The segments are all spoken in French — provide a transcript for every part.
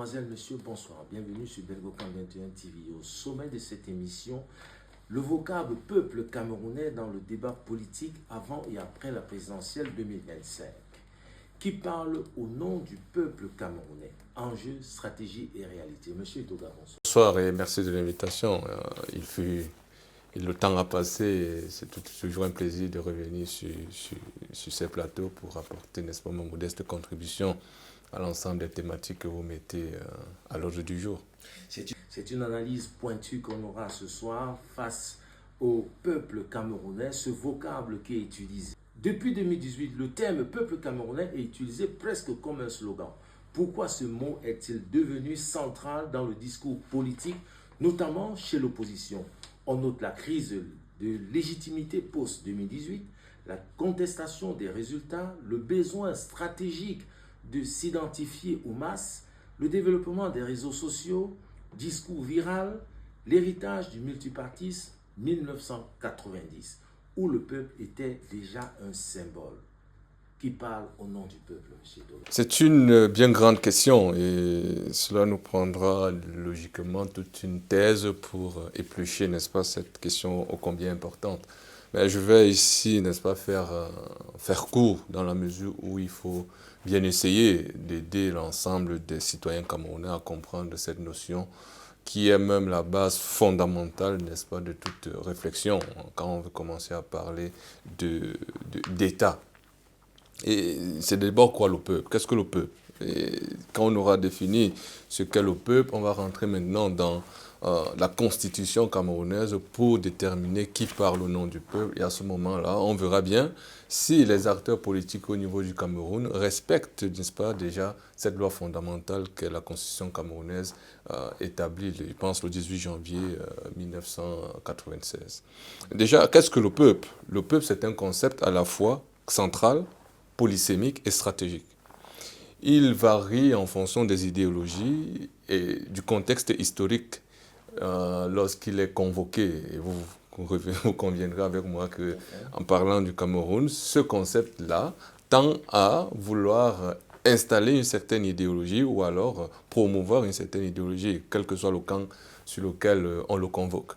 Mesdemoiselles, Messieurs, bonsoir. Bienvenue sur Belgocam 21 TV. Au sommet de cette émission, le vocable peuple camerounais dans le débat politique avant et après la présidentielle 2025. Qui parle au nom du peuple camerounais? Enjeux, stratégie et réalité. Monsieur Itoga, bonsoir. Bonsoir et merci de l'invitation. Le temps a passé et c'est toujours un plaisir de revenir sur ces plateaux pour apporter, n'est-ce pas, ma modeste contribution à l'ensemble des thématiques que vous mettez à l'ordre du jour. C'est une analyse pointue qu'on aura ce soir face au peuple camerounais, ce vocable qui est utilisé. Depuis 2018, le terme peuple camerounais est utilisé presque comme un slogan. Pourquoi ce mot est-il devenu central dans le discours politique, notamment chez l'opposition? On note la crise de légitimité post-2018, la contestation des résultats, le besoin stratégique de s'identifier aux masses, le développement des réseaux sociaux, discours viral, l'héritage du multipartisme 1990, où le peuple était déjà un symbole. Qui parle au nom du peuple, M. Dola? C'est une bien grande question et cela nous prendra logiquement toute une thèse pour éplucher, n'est-ce pas, cette question ô combien importante. Mais je vais ici, n'est-ce pas, faire court dans la mesure où il faut bien essayer d'aider l'ensemble des citoyens camerounais à comprendre cette notion qui est même la base fondamentale, n'est-ce pas, de toute réflexion quand on veut commencer à parler d'État. Et c'est d'abord quoi le peuple? Qu'est-ce que le peuple? Et quand on aura défini ce qu'est le peuple, on va rentrer maintenant dans la constitution camerounaise pour déterminer qui parle au nom du peuple. Et à ce moment-là, on verra bien si les acteurs politiques au niveau du Cameroun respectent, n'est-ce pas, déjà cette loi fondamentale que la constitution camerounaise établit, je pense, le 18 janvier 1996. Déjà, qu'est-ce que le peuple? Le peuple, c'est un concept à la fois central, polysémique et stratégique. Il varie en fonction des idéologies et du contexte historique lorsqu'il est convoqué. Et vous conviendrez avec moi qu'en parlant du Cameroun, ce concept-là tend à vouloir installer une certaine idéologie ou alors promouvoir une certaine idéologie, quel que soit le camp sur lequel on le convoque.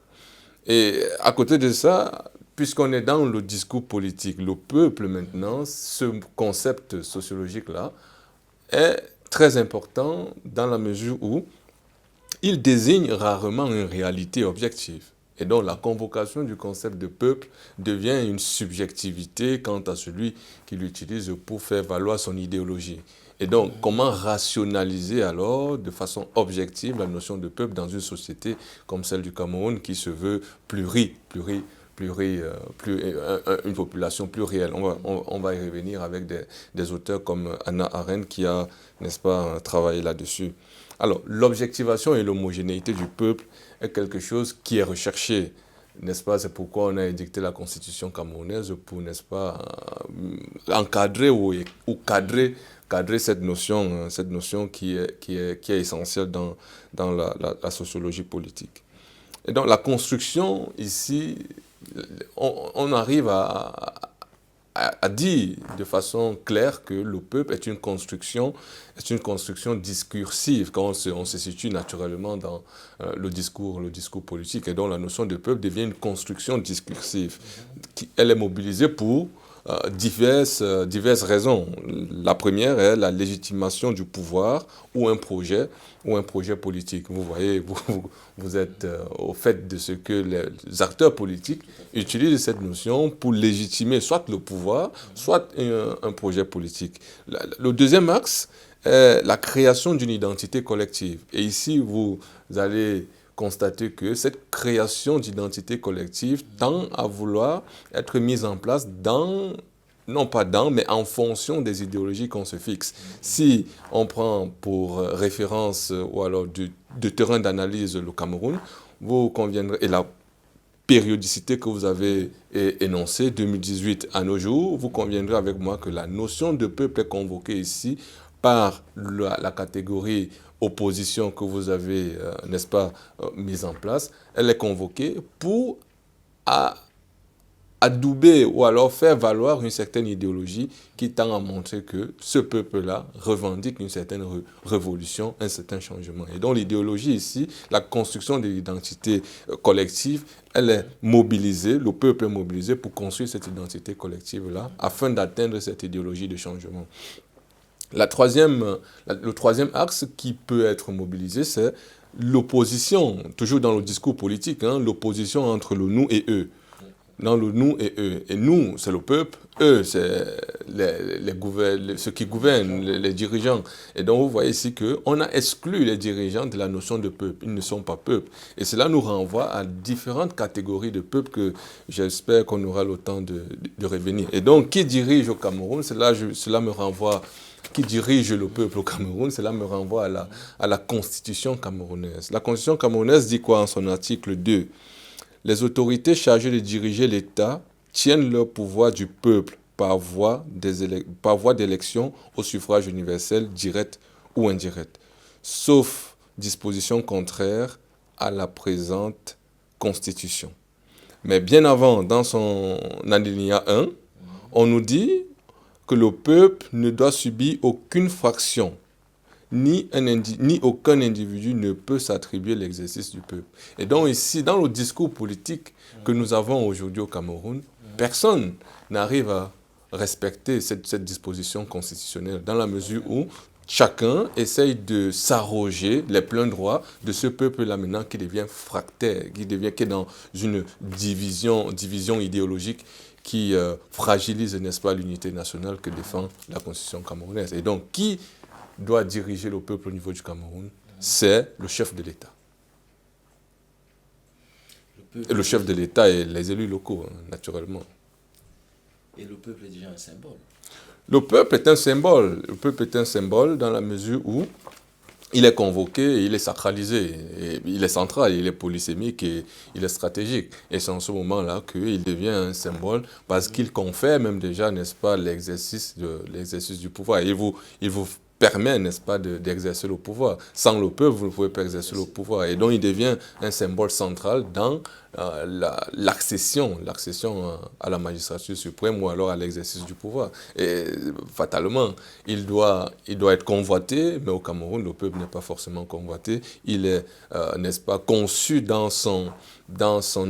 Et à côté de ça, puisqu'on est dans le discours politique, le peuple maintenant, ce concept sociologique-là est très important dans la mesure où il désigne rarement une réalité objective. Et donc la convocation du concept de peuple devient une subjectivité quant à celui qui l'utilise pour faire valoir son idéologie. Et donc, comment rationaliser alors de façon objective la notion de peuple dans une société comme celle du Cameroun qui se veut une population plurielle. On va y revenir avec des auteurs comme Hannah Arendt qui a, n'est-ce pas, travaillé là-dessus. Alors, l'objectivation et l'homogénéité du peuple est quelque chose qui est recherché, n'est-ce pas? C'est pourquoi on a édicté la constitution camerounaise pour, n'est-ce pas, encadrer ou cadrer cette notion qui est essentielle dans la sociologie politique. Et donc la construction ici, on arrive à dire de façon claire que le peuple est une construction discursive quand on se situe naturellement dans le discours politique. Et donc la notion de peuple devient une construction discursive. Elle est mobilisée pour diverses raisons. La première est la légitimation du pouvoir ou un projet politique. Vous voyez, vous êtes au fait de ce que les acteurs politiques utilisent cette notion pour légitimer soit le pouvoir, soit un projet politique. Le deuxième axe est la création d'une identité collective. Et ici, vous allez constater que cette création d'identité collective tend à vouloir être mise en place mais en fonction des idéologies qu'on se fixe. Si on prend pour référence ou alors de terrain d'analyse le Cameroun, vous conviendrez, et la périodicité que vous avez énoncée, 2018 à nos jours, vous conviendrez avec moi que la notion de peuple est convoquée ici par la catégorie opposition que vous avez, n'est-ce pas, mise en place. Elle est convoquée pour à adouber ou alors faire valoir une certaine idéologie qui tend à montrer que ce peuple-là revendique une certaine révolution, un certain changement. Et donc l'idéologie ici, la construction de l'identité collective, elle est mobilisée, le peuple est mobilisé pour construire cette identité collective-là afin d'atteindre cette idéologie de changement. Le troisième axe qui peut être mobilisé, c'est l'opposition, toujours dans le discours politique, l'opposition entre le nous et eux. Dans le nous et eux. Et nous, c'est le peuple. Eux, c'est ceux qui gouvernent, les dirigeants. Et donc, vous voyez ici qu'on a exclu les dirigeants de la notion de peuple. Ils ne sont pas peuple. Et cela nous renvoie à différentes catégories de peuples que j'espère qu'on aura le temps de revenir. Et donc, qui dirige au Cameroun, cela me renvoie... Qui dirige le peuple au Cameroun, cela me renvoie à la constitution camerounaise. La constitution camerounaise dit quoi en son article 2 ? Les autorités chargées de diriger l'État tiennent leur pouvoir du peuple par voie d'élection au suffrage universel direct ou indirect, sauf disposition contraire à la présente Constitution. Mais bien avant, dans son alinéa 1, on nous dit que le peuple ne doit subir aucune fraction, ni aucun individu ne peut s'attribuer l'exercice du peuple. Et donc ici, dans le discours politique que nous avons aujourd'hui au Cameroun, personne n'arrive à respecter cette disposition constitutionnelle, dans la mesure où chacun essaye de s'arroger les pleins droits de ce peuple-là maintenant qui devient fractaire, qui est dans une division idéologique qui fragilise, n'est-ce pas, l'unité nationale que défend la Constitution camerounaise. Et donc, qui doit diriger le peuple au niveau du Cameroun? C'est le chef de l'État. Le chef de l'État et les élus locaux, naturellement. Et le peuple est déjà un symbole. Le peuple est un symbole. Le peuple est un symbole dans la mesure où il est convoqué, il est sacralisé, et il est central, il est polysémique et il est stratégique. Et c'est en ce moment-là qu'il devient un symbole parce qu'il confère même déjà, n'est-ce pas, l'exercice du pouvoir. Il vous permet, n'est-ce pas, d'exercer le pouvoir. Sans le peuple, vous ne pouvez pas exercer le pouvoir. Et donc, il devient un symbole central dans l'accession à la magistrature suprême ou alors à l'exercice du pouvoir. Et fatalement, il doit être convoité, mais au Cameroun, le peuple n'est pas forcément convoité. Il est, n'est-ce pas, conçu dans son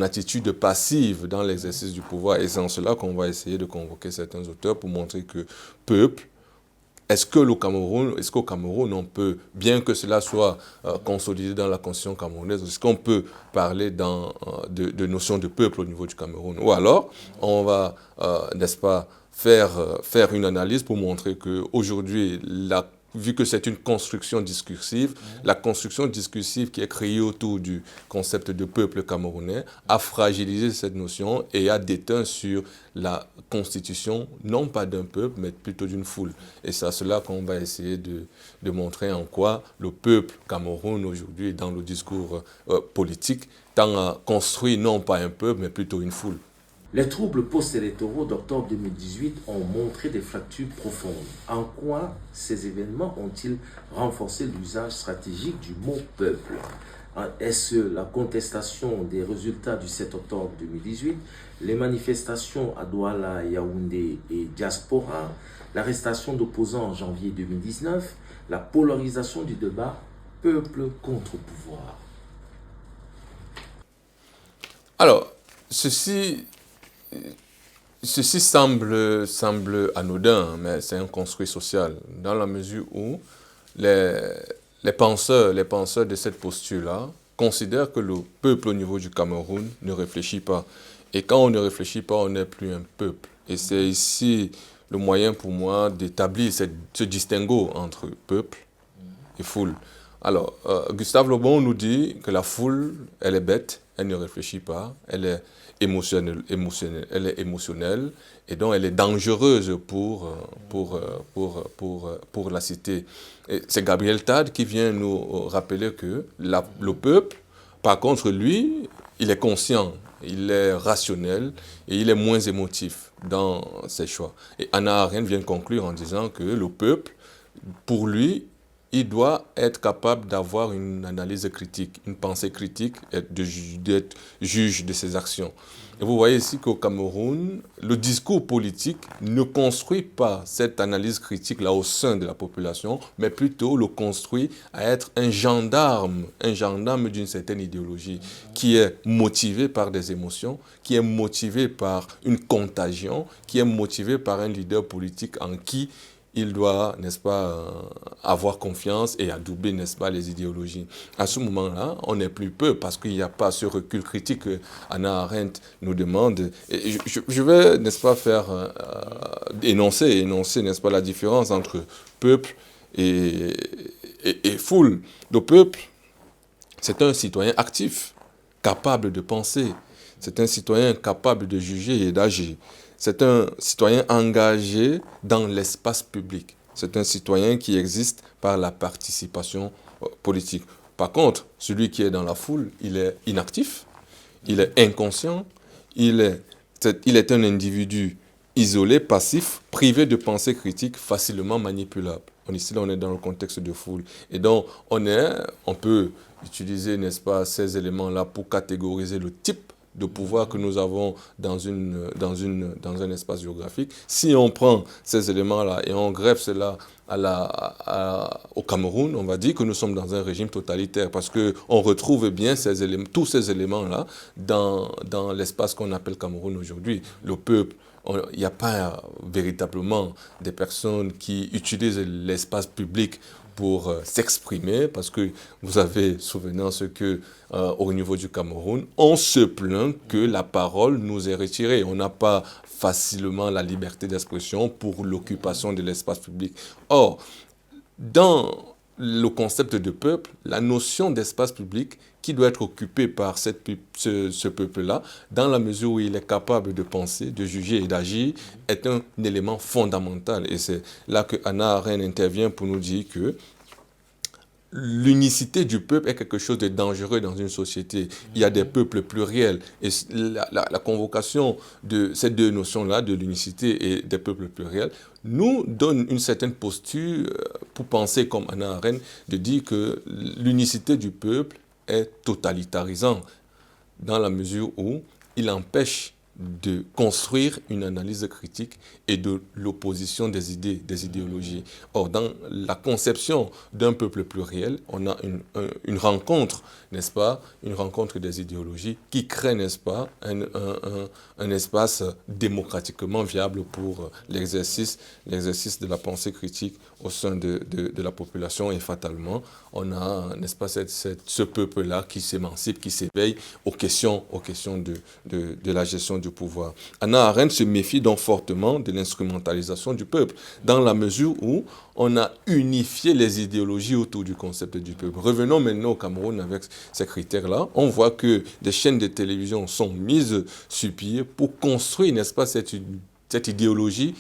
attitude passive dans l'exercice du pouvoir. Et c'est en cela qu'on va essayer de convoquer certains auteurs pour montrer que peuple, est-ce qu'au Cameroun, on peut, bien que cela soit consolidé dans la constitution camerounaise, est-ce qu'on peut parler de notion de peuple au niveau du Cameroun? Ou alors, on va, n'est-ce pas, faire une analyse pour montrer qu'aujourd'hui, vu que c'est une construction discursive, la construction discursive qui est créée autour du concept de peuple camerounais a fragilisé cette notion et a déteint sur la constitution, non pas d'un peuple, mais plutôt d'une foule. Et c'est à cela qu'on va essayer de montrer en quoi le peuple Cameroun aujourd'hui, dans le discours politique, tend à construire non pas un peuple, mais plutôt une foule. Les troubles post-électoraux d'octobre 2018 ont montré des fractures profondes. En quoi ces événements ont-ils renforcé l'usage stratégique du mot « peuple » ? Est-ce la contestation des résultats du 7 octobre 2018, les manifestations à Douala, Yaoundé et Diaspora, l'arrestation d'opposants en janvier 2019, la polarisation du débat « peuple contre pouvoir » ? Alors, ceci semble anodin, mais c'est un construit social, dans la mesure où les penseurs de cette posture-là considèrent que le peuple au niveau du Cameroun ne réfléchit pas. Et quand on ne réfléchit pas, on n'est plus un peuple. Et c'est ici le moyen pour moi d'établir ce distinguo entre peuple et foule. Alors, Gustave Le Bon nous dit que la foule, elle est bête, elle ne réfléchit pas, elle est émotionnelle, et donc elle est dangereuse pour la cité. C'est Gabriel Tade qui vient nous rappeler que le peuple, par contre, lui, il est conscient, il est rationnel et il est moins émotif dans ses choix. Et Hannah Arendt vient conclure en disant que le peuple, pour lui, il doit être capable d'avoir une analyse critique, une pensée critique, d'être juge de ses actions. Et vous voyez ici qu'au Cameroun, le discours politique ne construit pas cette analyse critique-là au sein de la population, mais plutôt le construit à être un gendarme d'une certaine idéologie qui est motivé par des émotions, qui est motivé par une contagion, qui est motivé par un leader politique en qui il doit, n'est-ce pas, avoir confiance et adouber, n'est-ce pas, les idéologies. À ce moment-là, on n'est plus peu parce qu'il n'y a pas ce recul critique que Hannah Arendt nous demande. Et je vais, n'est-ce pas, faire énoncer, n'est-ce pas, la différence entre peuple et foule. Le peuple, c'est un citoyen actif, capable de penser. C'est un citoyen capable de juger et d'agir. C'est un citoyen engagé dans l'espace public. C'est un citoyen qui existe par la participation politique. Par contre, celui qui est dans la foule, il est inactif, il est inconscient, il est un individu isolé, passif, privé de pensée critique, facilement manipulable. Ici, là, on est dans le contexte de foule. Et donc, on peut utiliser, n'est-ce pas, ces éléments-là pour catégoriser le type de pouvoir que nous avons dans un espace géographique. Si on prend ces éléments-là et on greffe cela au Cameroun, on va dire que nous sommes dans un régime totalitaire parce qu'on retrouve bien tous ces éléments-là dans l'espace qu'on appelle Cameroun aujourd'hui. Le peuple, il n'y a pas véritablement des personnes qui utilisent l'espace public pour s'exprimer, parce que vous avez souvenance que au niveau du Cameroun, on se plaint que la parole nous est retirée. On n'a pas facilement la liberté d'expression pour l'occupation de l'espace public. Or, dans le concept de peuple, la notion d'espace public qui doit être occupé par ce peuple-là, dans la mesure où il est capable de penser, de juger et d'agir, est un élément fondamental. Et c'est là que Hannah Arendt intervient pour nous dire que l'unicité du peuple est quelque chose de dangereux dans une société. Il y a des peuples pluriels. Et la convocation de ces deux notions-là, de l'unicité et des peuples pluriels, nous donne une certaine posture pour penser comme Hannah Arendt, de dire que l'unicité du peuple est totalitarisant dans la mesure où il empêche de construire une analyse critique et de l'opposition des idées, des idéologies. Or, dans la conception d'un peuple pluriel, on a une rencontre, n'est-ce pas, une rencontre des idéologies qui crée, n'est-ce pas, un espace démocratiquement viable pour l'exercice de la pensée critique au sein de la population. Et fatalement, on a, n'est-ce pas, ce peuple-là qui s'émancipe, qui s'éveille aux questions de la gestion du pouvoir. Hannah Arendt se méfie donc fortement de l'instrumentalisation du peuple, dans la mesure où on a unifié les idéologies autour du concept du peuple. Revenons maintenant au Cameroun avec ces critères-là. On voit que des chaînes de télévision sont mises sur pied pour construire, n'est-ce pas, cette idéologie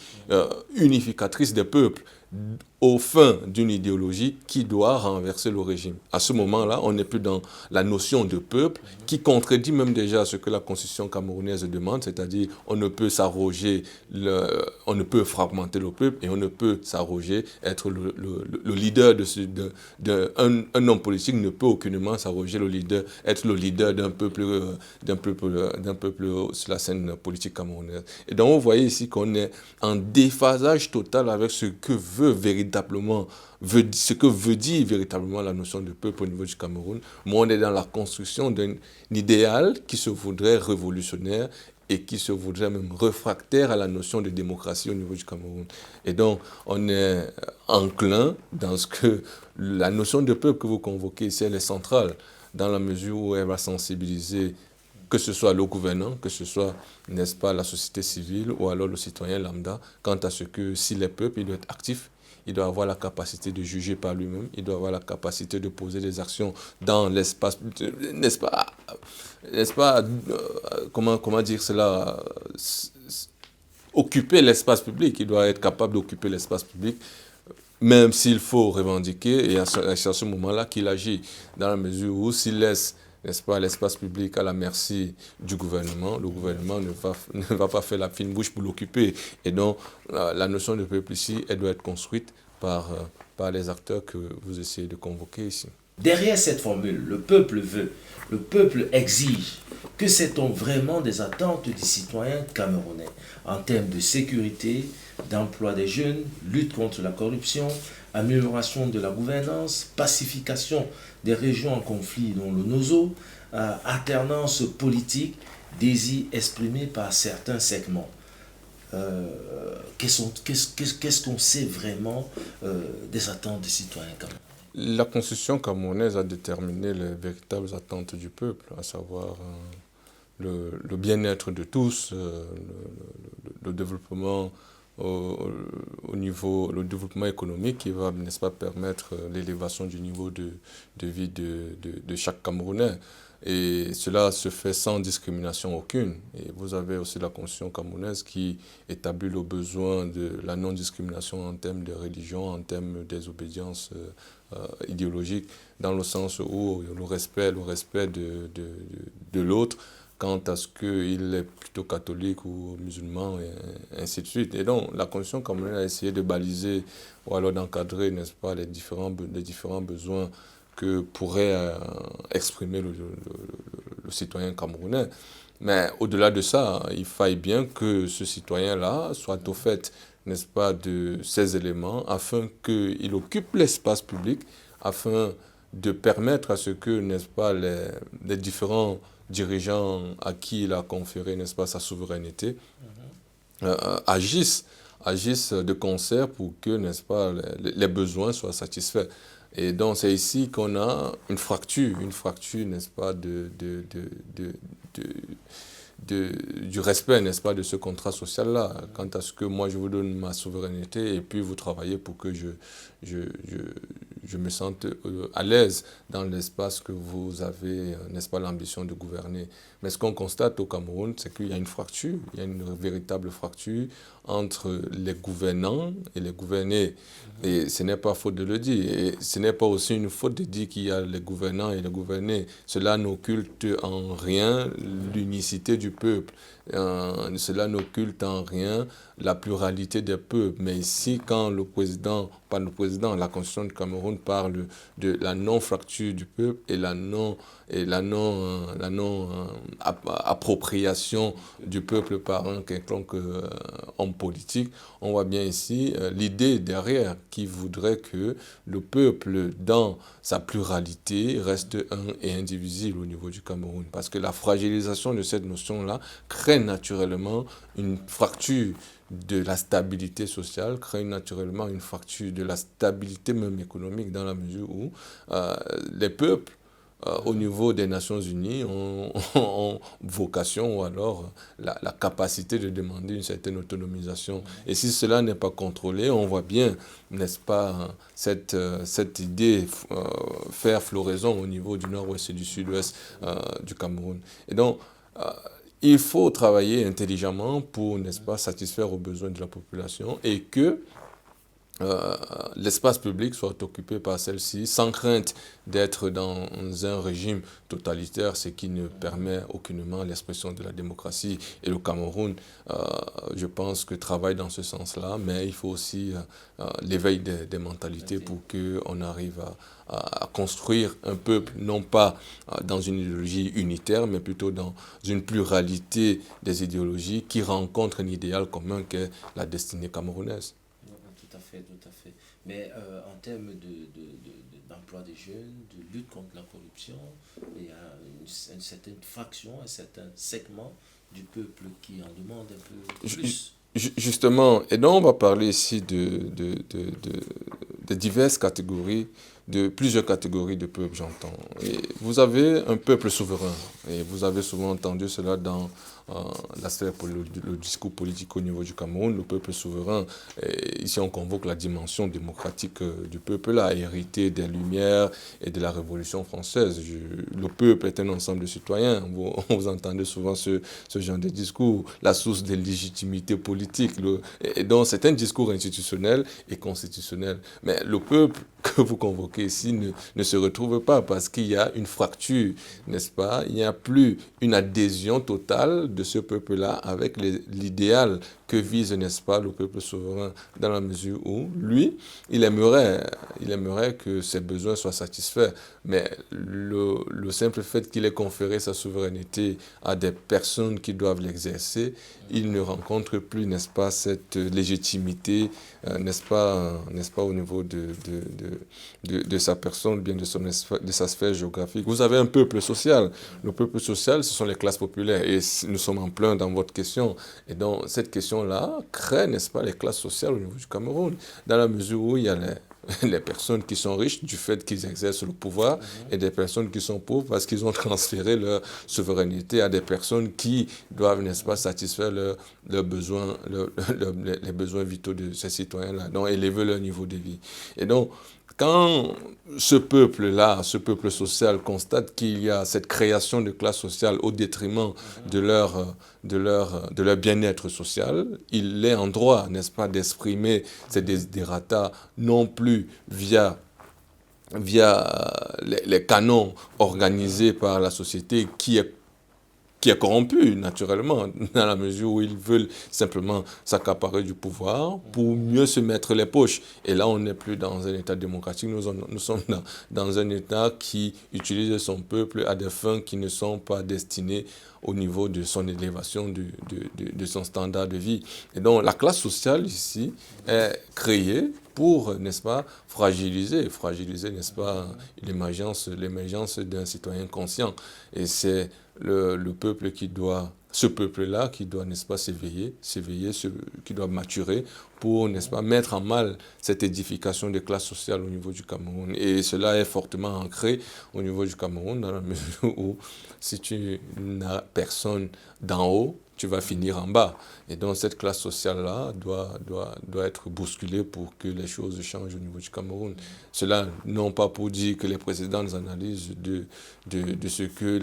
unificatrice des peuples, au fin d'une idéologie qui doit renverser le régime. À ce moment-là, on n'est plus dans la notion de peuple qui contredit même déjà ce que la constitution camerounaise demande, c'est-à-dire on ne peut s'arroger, on ne peut fragmenter le peuple et on ne peut s'arroger être le leader un homme politique ne peut aucunement s'arroger être le leader d'un peuple sur la scène politique camerounaise. Et donc vous voyez ici qu'on est en déphasage total avec ce que veut dire véritablement la notion de peuple au niveau du Cameroun. Moi, on est dans la construction d'un idéal qui se voudrait révolutionnaire et qui se voudrait même réfractaire à la notion de démocratie au niveau du Cameroun. Et donc, on est enclin dans ce que la notion de peuple que vous convoquez ici, elle est centrale, dans la mesure où elle va sensibiliser que ce soit le gouvernant, que ce soit, n'est-ce pas, la société civile ou alors le citoyen lambda, quant à ce que si les peuples, il doit être actif, il doit avoir la capacité de juger par lui-même, il doit avoir la capacité de poser des actions dans l'espace, n'est-ce pas, comment dire cela, occuper l'espace public, il doit être capable d'occuper l'espace public, même s'il faut revendiquer, et c'est à ce moment-là qu'il agit, dans la mesure où s'il laisse, n'est-ce pas, l'espace public à la merci du gouvernement, le gouvernement ne va pas faire la fine bouche pour l'occuper. Et donc, la notion de peuple ici, elle doit être construite par les acteurs que vous essayez de convoquer ici. Derrière cette formule, le peuple veut, le peuple exige, que sait-on vraiment des attentes des citoyens camerounais en termes de sécurité, d'emploi des jeunes, lutte contre la corruption, amélioration de la gouvernance, pacification des régions en conflit dont le Nozo, alternance politique, désir exprimé par certains segments. Qu'est-ce qu'on sait vraiment des attentes des citoyens camerounais? La constitution camerounaise a déterminé les véritables attentes du peuple, à savoir le bien-être de tous, le développement le développement économique qui va, n'est-ce pas, permettre l'élévation du niveau de vie de chaque Camerounais. Et cela se fait sans discrimination aucune. Et vous avez aussi la Constitution camerounaise qui établit le besoin de la non-discrimination en termes de religion, en termes des obédiences idéologiques, dans le sens où le respect de l'autre, quant à ce qu'il est plutôt catholique ou musulman, et ainsi de suite. Et donc, la Constitution camerounaise a essayé de baliser ou alors d'encadrer, n'est-ce pas, les différents besoins que pourrait exprimer le citoyen camerounais. Mais au-delà de ça, il faille bien que ce citoyen-là soit au fait, n'est-ce pas, de ces éléments afin qu'il occupe l'espace public, afin de permettre à ce que, n'est-ce pas, les différents dirigeants à qui il a conféré, n'est-ce pas, sa souveraineté, agissent de concert pour que, n'est-ce pas, les besoins soient satisfaits. Et donc, c'est ici qu'on a une fracture, n'est-ce pas, du respect, n'est-ce pas, de ce contrat social-là. Quant à ce que moi, je vous donne ma souveraineté et puis vous travaillez pour que je me sente à l'aise dans l'espace que vous avez, n'est-ce pas, l'ambition de gouverner. Mais ce qu'on constate au Cameroun, c'est qu'il y a une fracture, il y a une véritable fracture entre les gouvernants et les gouvernés. Et ce n'est pas faute de le dire. Et ce n'est pas aussi une faute de dire qu'il y a les gouvernants et les gouvernés. Cela n'occulte en rien l'unicité du peuple. Cela n'occulte en rien la pluralité des peuples. Mais ici, quand la Constitution du Cameroun parle de la non-fracture du peuple et la non-appropriation du peuple par un quelconque homme politique, on voit bien ici l'idée derrière qui voudrait que le peuple, dans sa pluralité, reste un et indivisible au niveau du Cameroun. Parce que la fragilisation de cette notion-là crée naturellement une fracture de la stabilité sociale, crée naturellement une fracture de la stabilité même économique, dans la mesure où les peuples, au niveau des Nations Unies, ont vocation ou alors la capacité de demander une certaine autonomisation. Et si cela n'est pas contrôlé, on voit bien, n'est-ce pas, cette idée faire floraison au niveau du nord-ouest et du sud-ouest du Cameroun. Et donc, il faut travailler intelligemment pour, n'est-ce pas, satisfaire aux besoins de la population et que l'espace public soit occupé par celle-ci sans crainte d'être dans un régime totalitaire, ce qui ne permet aucunement l'expression de la démocratie. Et le Cameroun, je pense que travaille dans ce sens-là, mais il faut aussi l'éveil des mentalités pour qu'on arrive à construire un peuple, non pas dans une idéologie unitaire, mais plutôt dans une pluralité des idéologies qui rencontrent un idéal commun qu'est la destinée camerounaise. Tout à fait. Mais en termes d'emploi des jeunes, de lutte contre la corruption, il y a une certaine fraction, un certain segment du peuple qui en demande un peu plus. Justement, et donc on va parler ici de diverses catégories, de plusieurs catégories de peuples, j'entends. Et vous avez un peuple souverain, et vous avez souvent entendu cela dans la sphère le discours politique au niveau du Cameroun, le peuple souverain. Et ici, on convoque la dimension démocratique du peuple là, hérité des Lumières et de la Révolution française. Le peuple est un ensemble de citoyens. Vous entendez souvent ce genre de discours, la source de légitimité politique. Et donc, c'est un discours institutionnel et constitutionnel. Mais le peuple que vous convoquez ici ne se retrouve pas parce qu'il y a une fracture, n'est-ce pas? Il n'y a plus une adhésion totale de ce peuple-là avec l'idéal que vise, n'est-ce pas, le peuple souverain, dans la mesure où, lui, il aimerait que ses besoins soient satisfaits, mais le simple fait qu'il ait conféré sa souveraineté à des personnes qui doivent l'exercer, il ne rencontre plus, n'est-ce pas, cette légitimité, n'est-ce pas, au niveau de sa personne, bien de sa sphère géographique. Vous avez un peuple social. Le peuple social, ce sont les classes populaires. Et nous sommes en plein dans votre question. Et donc, cette question-là crée, n'est-ce pas, les classes sociales au niveau du Cameroun, dans la mesure où il y a les personnes qui sont riches du fait qu'ils exercent le pouvoir et des personnes qui sont pauvres parce qu'ils ont transféré leur souveraineté à des personnes qui doivent, n'est-ce pas, satisfaire leurs besoins, les besoins vitaux de ces citoyens-là, donc élever leur niveau de vie. Et donc, quand ce peuple-là, ce peuple social constate qu'il y a cette création de classe sociale au détriment de leur bien-être social, il est en droit, n'est-ce pas, d'exprimer ces desiderata non plus via les canons organisés par la société qui est corrompu, naturellement, dans la mesure où ils veulent simplement s'accaparer du pouvoir pour mieux se mettre les poches. Et là, on n'est plus dans un État démocratique, nous sommes dans un État qui utilise son peuple à des fins qui ne sont pas destinées au niveau de son élévation, de son standard de vie. Et donc, la classe sociale, ici, est créée pour, n'est-ce pas, fragiliser, n'est-ce pas, l'émergence d'un citoyen conscient. Et c'est le peuple ce peuple-là qui doit, n'est-ce pas, s'éveiller, qui doit maturer pour, n'est-ce pas, mettre en mal cette édification des classes sociales au niveau du Cameroun. Et cela est fortement ancré au niveau du Cameroun dans la mesure où si tu n'as personne d'en haut, tu vas finir en bas. Et donc cette classe sociale-là doit être bousculée pour que les choses changent au niveau du Cameroun. Cela, non pas pour dire que les précédentes analyses de ce que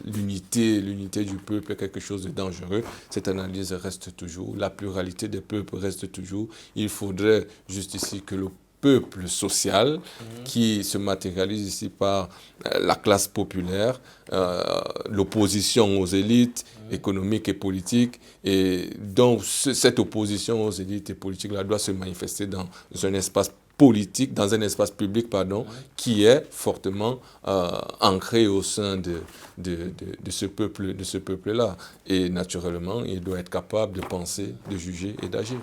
l'unité du peuple est quelque chose de dangereux, cette analyse reste toujours, la pluralité des peuples reste toujours. Il faudrait juste ici que le peuple social qui se matérialise ici par la classe populaire, l'opposition aux élites économiques et politiques, et donc cette opposition aux élites et politiques-là doit se manifester dans un espace politique, dans un espace public, qui est fortement ancré au sein de ce peuple-là. Et naturellement, il doit être capable de penser, de juger et d'agir.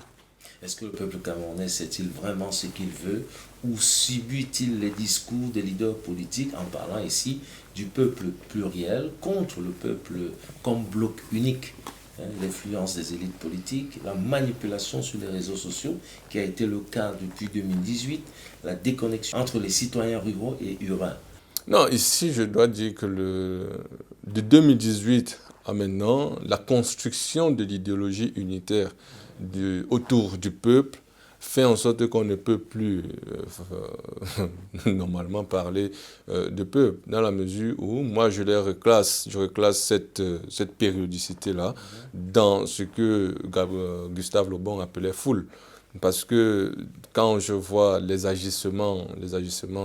Est-ce que le peuple camerounais sait-il vraiment ce qu'il veut ou subit-il les discours des leaders politiques en parlant ici du peuple pluriel contre le peuple comme bloc unique? L'influence des élites politiques, la manipulation sur les réseaux sociaux, qui a été le cas depuis 2018, la déconnexion entre les citoyens ruraux et urbains. Non, ici, je dois dire que de 2018 à maintenant, la construction de l'idéologie unitaire autour du peuple fait en sorte qu'on ne peut plus normalement parler de peuple, dans la mesure où moi je reclasse cette périodicité-là dans ce que Gustave Le Bon appelait foule. Parce que quand je vois les agissements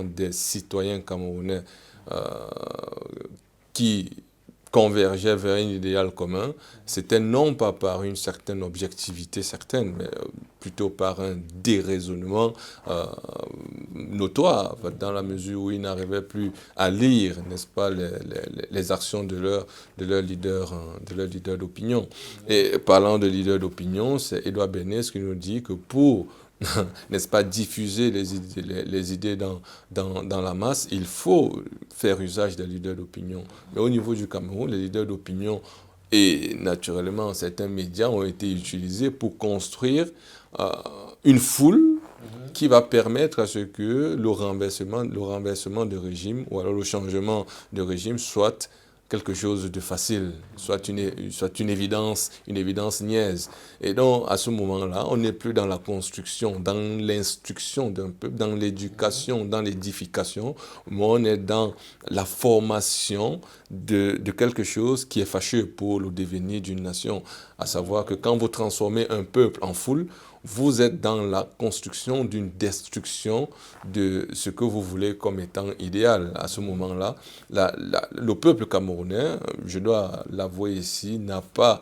des citoyens camerounais qui convergeaient vers un idéal commun, c'était non pas par une certaine objectivité certaine, mais plutôt par un déraisonnement notoire, dans la mesure où ils n'arrivaient plus à lire, n'est-ce pas, les actions de leur leader d'opinion. Et parlant de leader d'opinion, c'est Edouard Bernays qui nous dit que pour n'est-ce pas, diffuser les idées dans la masse, il faut faire usage des leaders d'opinion. Mais au niveau du Cameroun, les leaders d'opinion et naturellement certains médias ont été utilisés pour construire une foule qui va permettre à ce que le renversement de régime ou alors le changement de régime soit quelque chose de facile, soit une évidence niaise. Et donc, à ce moment-là, on n'est plus dans la construction, dans l'instruction d'un peuple, dans l'éducation, dans l'édification, mais on est dans la formation de quelque chose qui est fâcheux pour le devenir d'une nation. À savoir que quand vous transformez un peuple en foule, vous êtes dans la construction d'une destruction de ce que vous voulez comme étant idéal. À ce moment-là, le peuple camerounais, je dois l'avouer ici, n'a pas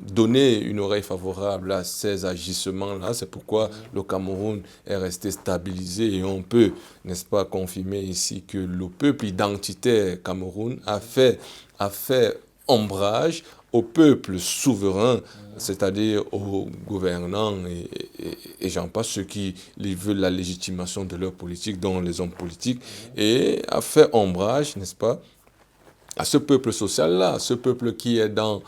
donné une oreille favorable à ces agissements-là. C'est pourquoi le Cameroun est resté stabilisé et on peut, n'est-ce pas, confirmer ici que le peuple identitaire Cameroun a fait ombrage au peuple souverain, c'est-à-dire aux gouvernants et j'en passe, ceux qui veulent la légitimation de leur politique, dont les hommes politiques, et a fait ombrage, n'est-ce pas, à ce peuple social-là, ce peuple qui est dans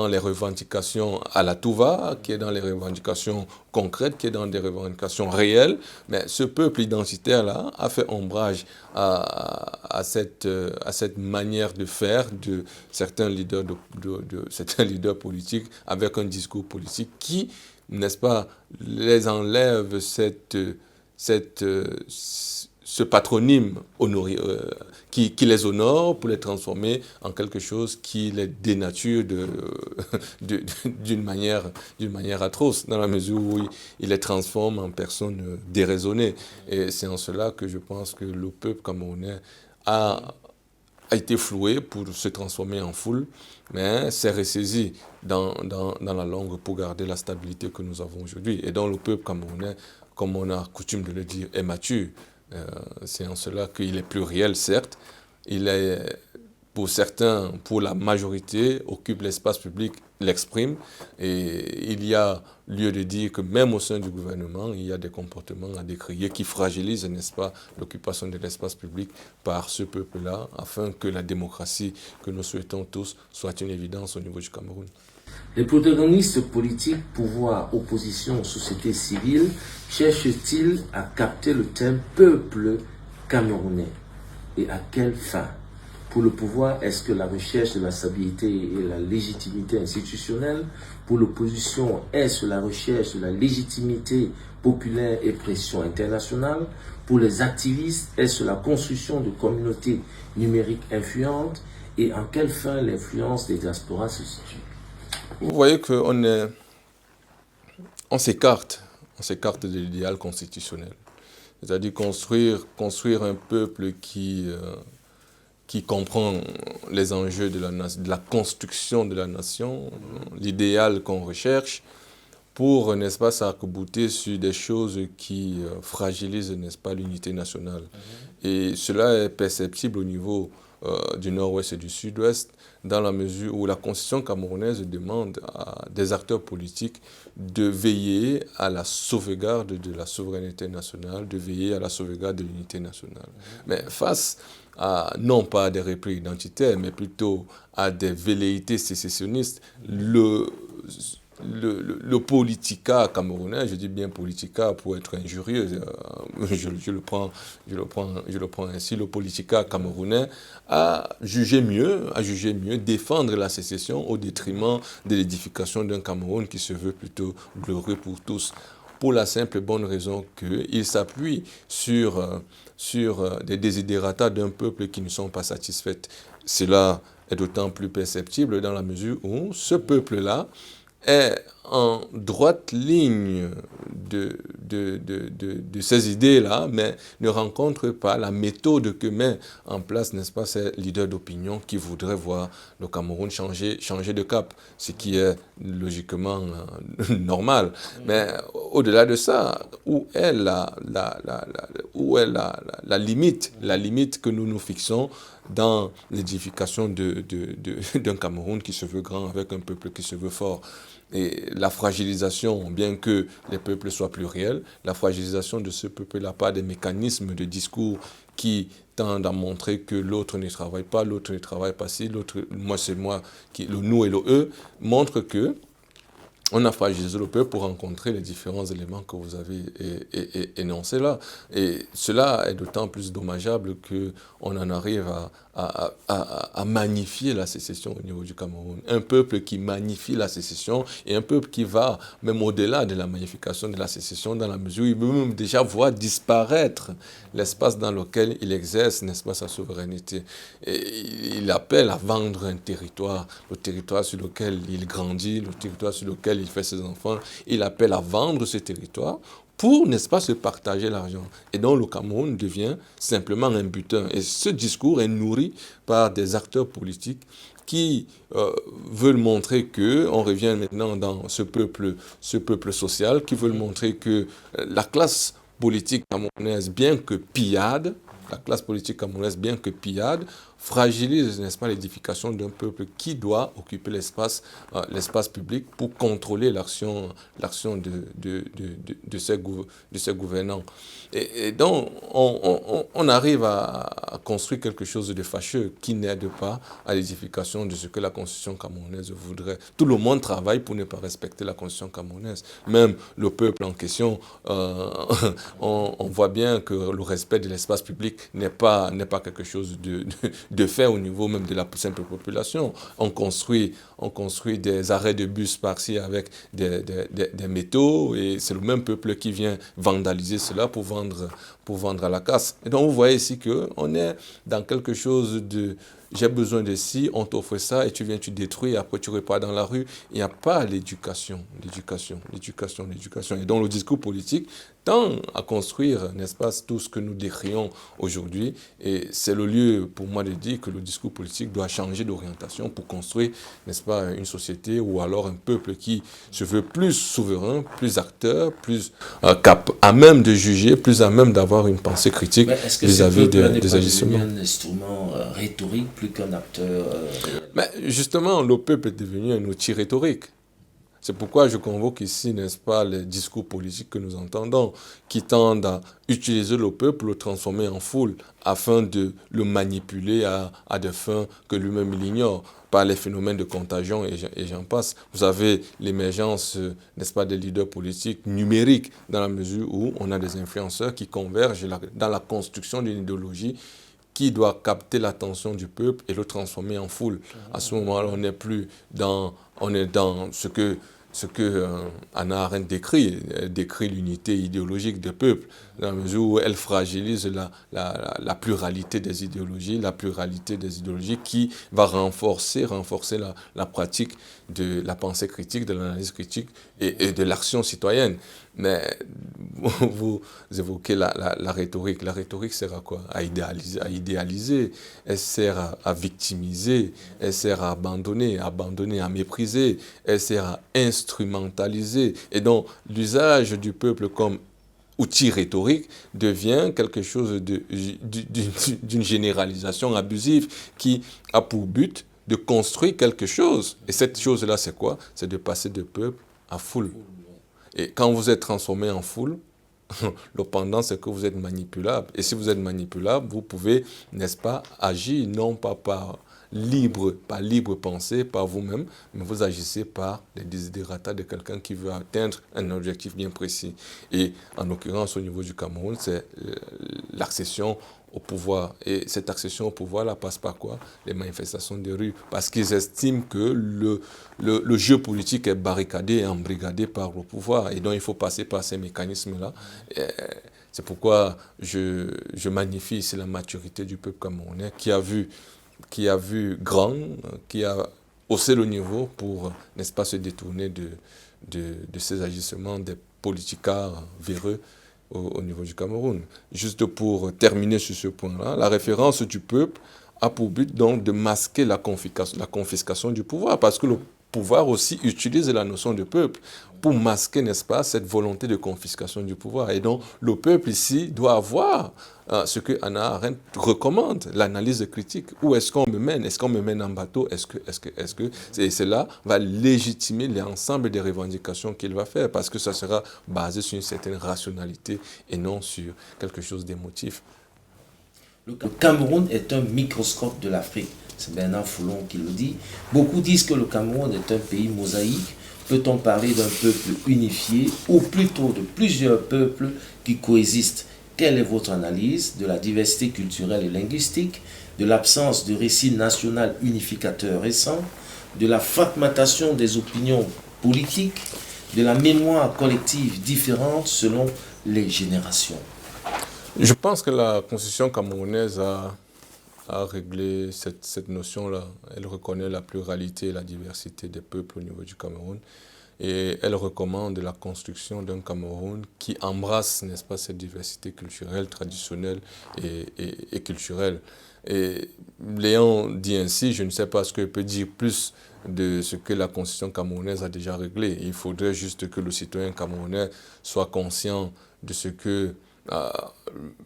les revendications à la tout-va, qui est dans les revendications concrètes, qui est dans des revendications réelles. Mais ce peuple identitaire-là a fait ombrage à cette manière de faire de certains leaders, certains leaders politiques avec un discours politique qui, n'est-ce pas, les enlève ce patronyme qui les honore pour les transformer en quelque chose qui les dénature d'une manière atroce, dans la mesure où il les transforme en personnes déraisonnées. Et c'est en cela que je pense que le peuple camerounais a été floué pour se transformer en foule, mais s'est ressaisi dans la langue pour garder la stabilité que nous avons aujourd'hui. Et donc le peuple camerounais, comme on a coutume de le dire, est mature. C'est en cela qu'il est pluriel, certes. Il est, pour certains, pour la majorité, occupe l'espace public, l'exprime. Et il y a lieu de dire que même au sein du gouvernement, il y a des comportements à décrier qui fragilisent, n'est-ce pas, l'occupation de l'espace public par ce peuple-là, afin que la démocratie que nous souhaitons tous soit une évidence au niveau du Cameroun. Les protagonistes politiques, pouvoir, opposition, société civile, cherchent-ils à capter le thème peuple camerounais? Et à quelle fin? Pour le pouvoir, est-ce que la recherche de la stabilité et la légitimité institutionnelle? Pour l'opposition, est-ce la recherche de la légitimité populaire et pression internationale? Pour les activistes, est-ce la construction de communautés numériques influentes? Et en quelle fin l'influence des diasporas se situe? Vous voyez qu'on s'écarte de l'idéal constitutionnel. C'est-à-dire construire un peuple qui comprend les enjeux de la construction de la nation, l'idéal qu'on recherche, pour, n'est-ce pas, s'arc-bouter sur des choses qui fragilisent, n'est-ce pas, l'unité nationale. Et cela est perceptible au niveau du nord-ouest et du sud-ouest, dans la mesure où la constitution camerounaise demande à des acteurs politiques de veiller à la sauvegarde de la souveraineté nationale, de veiller à la sauvegarde de l'unité nationale. Mais face à, non pas à des replis identitaires, mais plutôt à des velléités sécessionnistes, le politica camerounais, je dis bien politica pour être injurieux, je le prends ainsi, le politica camerounais a jugé mieux défendre la sécession au détriment de l'édification d'un Cameroun qui se veut plutôt glorieux pour tous, pour la simple et bonne raison qu'il s'appuie sur des desiderata d'un peuple qui ne sont pas satisfaits. Cela est d'autant plus perceptible dans la mesure où ce peuple-là est en droite ligne de ces idées-là, mais ne rencontre pas la méthode que met en place, n'est-ce pas, ces leaders d'opinion qui voudraient voir le Cameroun changer de cap, ce qui est logiquement normal. Mais au-delà de ça, où est la limite que nous nous fixons dans l'édification d'un Cameroun qui se veut grand avec un peuple qui se veut fort? Et la fragilisation, bien que les peuples soient pluriels, la fragilisation de ce peuple-là par des mécanismes de discours qui tendent à montrer que l'autre ne travaille pas, si, l'autre, moi c'est moi, le nous et le eux, montre que on a fragilisé le peuple pour rencontrer les différents éléments que vous avez énoncés là. Et cela est d'autant plus dommageable qu'on en arrive à magnifier la sécession au niveau du Cameroun. Un peuple qui magnifie la sécession et un peuple qui va même au-delà de la magnification de la sécession dans la mesure où il veut même déjà voir disparaître l'espace dans lequel il exerce, n'est-ce pas, sa souveraineté. Et il appelle à vendre un territoire, le territoire sur lequel il grandit, le territoire sur lequel il fait ses enfants. Il appelle à vendre ce territoire pour, n'est-ce pas, se partager l'argent. Et donc le Cameroun devient simplement un butin. Et ce discours est nourri par des acteurs politiques qui veulent montrer que, on revient maintenant dans ce peuple social, qui veulent montrer que la classe politique camerounaise, bien que pillade, fragilise, n'est-ce pas, l'édification d'un peuple qui doit occuper l'espace public pour contrôler l'action de ses gouvernants. Et donc, on arrive à construire quelque chose de fâcheux qui n'aide pas à l'édification de ce que la Constitution camerounaise voudrait. Tout le monde travaille pour ne pas respecter la Constitution camerounaise. Même le peuple en question, on voit bien que le respect de l'espace public n'est pas quelque chose de fait au niveau même de la simple population. On construit des arrêts de bus par-ci avec des métaux et c'est le même peuple qui vient vandaliser cela pour vendre à la casse. Et donc vous voyez ici qu'on est dans quelque chose de j'ai besoin de ci, on t'offre ça et tu viens, tu détruis, et après tu repars dans la rue. Il n'y a pas l'éducation. Et donc le discours politique tend à construire, n'est-ce pas, tout ce que nous décrions aujourd'hui. Et c'est le lieu pour moi de dire que le discours politique doit changer d'orientation pour construire, n'est-ce pas, une société ou alors un peuple qui se veut plus souverain, plus acteur, plus à même de juger, plus à même d'avoir une pensée critique vis-à-vis des agissements. Est-ce que ce peuple n'est pas devenu un instrument rhétorique plus qu'un acteur Mais justement, le peuple est devenu un outil rhétorique. C'est pourquoi je convoque ici, n'est-ce pas, les discours politiques que nous entendons, qui tendent à utiliser le peuple, le transformer en foule, afin de le manipuler à des fins que lui-même il ignore, par les phénomènes de contagion et j'en passe. Vous avez l'émergence, n'est-ce pas, des leaders politiques numériques, dans la mesure où on a des influenceurs qui convergent dans la construction d'une idéologie qui doit capter l'attention du peuple et le transformer en foule. À ce moment-là, on est dans ce que Hannah Arendt décrit. Elle décrit l'unité idéologique des peuples, dans la mesure où elle fragilise la pluralité des idéologies, qui va renforcer la pratique de la pensée critique, de l'analyse critique et de l'action citoyenne. Mais vous évoquez la rhétorique. La rhétorique sert à quoi? À idéaliser. Elle sert à victimiser. Elle sert à abandonner, à mépriser. Elle sert à instrumentaliser. Et donc, l'usage du peuple comme outil rhétorique devient quelque chose d'une généralisation abusive qui a pour but de construire quelque chose. Et cette chose-là, c'est quoi? C'est de passer de peuple à foule. Et quand vous êtes transformé en foule, le pendant, c'est que vous êtes manipulable. Et si vous êtes manipulable, vous pouvez, n'est-ce pas, agir non pas par libre pensée, par vous-même, mais vous agissez par les desiderata de quelqu'un qui veut atteindre un objectif bien précis. Et en l'occurrence, au niveau du Cameroun, c'est l'accession au pouvoir. Et cette accession au pouvoir-là passe par quoi? Les manifestations de rue. Parce qu'ils estiment que le jeu politique est barricadé et embrigadé par le pouvoir. Et donc, il faut passer par ces mécanismes-là. C'est pourquoi je magnifie ici la maturité du peuple camerounais qui a vu grand, qui a haussé le niveau pour, n'est-ce pas, se détourner de ces agissements des politicards véreux au niveau du Cameroun. Juste pour terminer sur ce point-là, la référence du peuple a pour but donc de masquer la confiscation du pouvoir, parce que le pouvoir aussi utilise la notion de peuple pour masquer, n'est-ce pas, cette volonté de confiscation du pouvoir. Et donc, le peuple ici doit avoir ce que Hannah Arendt recommande, l'analyse critique. Où est-ce qu'on me mène? Est-ce qu'on me mène en bateau? Est-ce que et cela va légitimer l'ensemble des revendications qu'il va faire, parce que ça sera basé sur une certaine rationalité et non sur quelque chose d'émotif. Le Cameroun est un microscope de l'Afrique. C'est Bernard Foulon qui le dit. Beaucoup disent que le Cameroun est un pays mosaïque. Peut-on parler d'un peuple unifié ou plutôt de plusieurs peuples qui coexistent? quelle est votre analyse de la diversité culturelle et linguistique, de l'absence de récit national unificateur récent, de la fragmentation des opinions politiques, de la mémoire collective différente selon les générations? Je pense que la constitution camerounaise a réglé cette notion-là. Elle reconnaît la pluralité et la diversité des peuples au niveau du Cameroun. Et elle recommande la construction d'un Cameroun qui embrasse, n'est-ce pas, cette diversité culturelle, traditionnelle et culturelle. Et l'ayant dit ainsi, je ne sais pas ce que je peux dire plus de ce que la constitution camerounaise a déjà réglé. Il faudrait juste que le citoyen camerounais soit conscient de ce que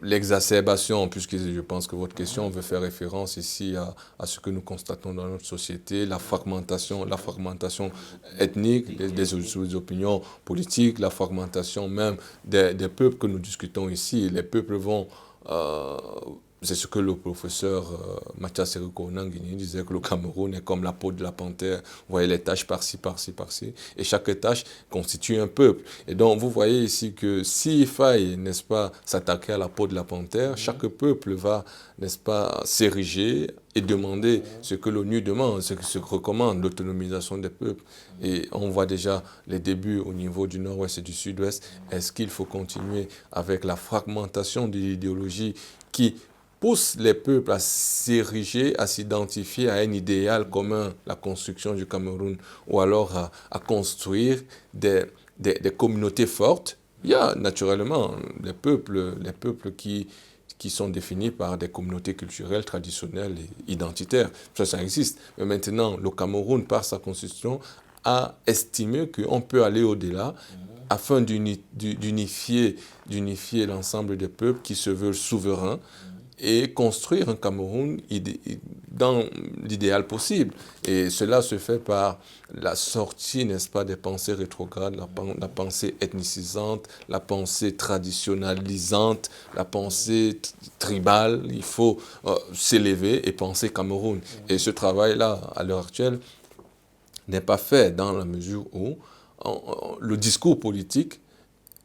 l'exacerbation, puisque je pense que votre question veut faire référence ici à ce que nous constatons dans notre société, la fragmentation ethnique, des opinions politiques, la fragmentation même des peuples que nous discutons ici. Les peuples vont... c'est ce que le professeur Mathias Seriko Nangini disait, que le Cameroun est comme la peau de la panthère. Vous voyez les taches par-ci, par-ci, par-ci. Et chaque tâche constitue un peuple. Et donc, vous voyez ici que s'il faille, n'est-ce pas, s'attaquer à la peau de la panthère, chaque peuple va, n'est-ce pas, s'ériger et demander ce que l'ONU demande, ce que se recommande, l'autonomisation des peuples. Et on voit déjà les débuts au niveau du nord-ouest et du sud-ouest. Est-ce qu'il faut continuer avec la fragmentation de l'idéologie qui pousse les peuples à s'ériger, à s'identifier à un idéal commun, la construction du Cameroun, ou alors à construire des communautés fortes? Il y a naturellement les peuples qui sont définis par des communautés culturelles, traditionnelles et identitaires. Ça existe. Mais maintenant, le Cameroun, par sa constitution, a estimé qu'on peut aller au-delà afin d'unifier l'ensemble des peuples qui se veulent souverains et construire un Cameroun dans l'idéal possible. Et cela se fait par la sortie, n'est-ce pas, des pensées rétrogrades, la pensée ethnicisante, la pensée traditionnalisante, la pensée tribale. Il faut s'élever et penser Cameroun. Et ce travail-là, à l'heure actuelle, n'est pas fait dans la mesure où le discours politique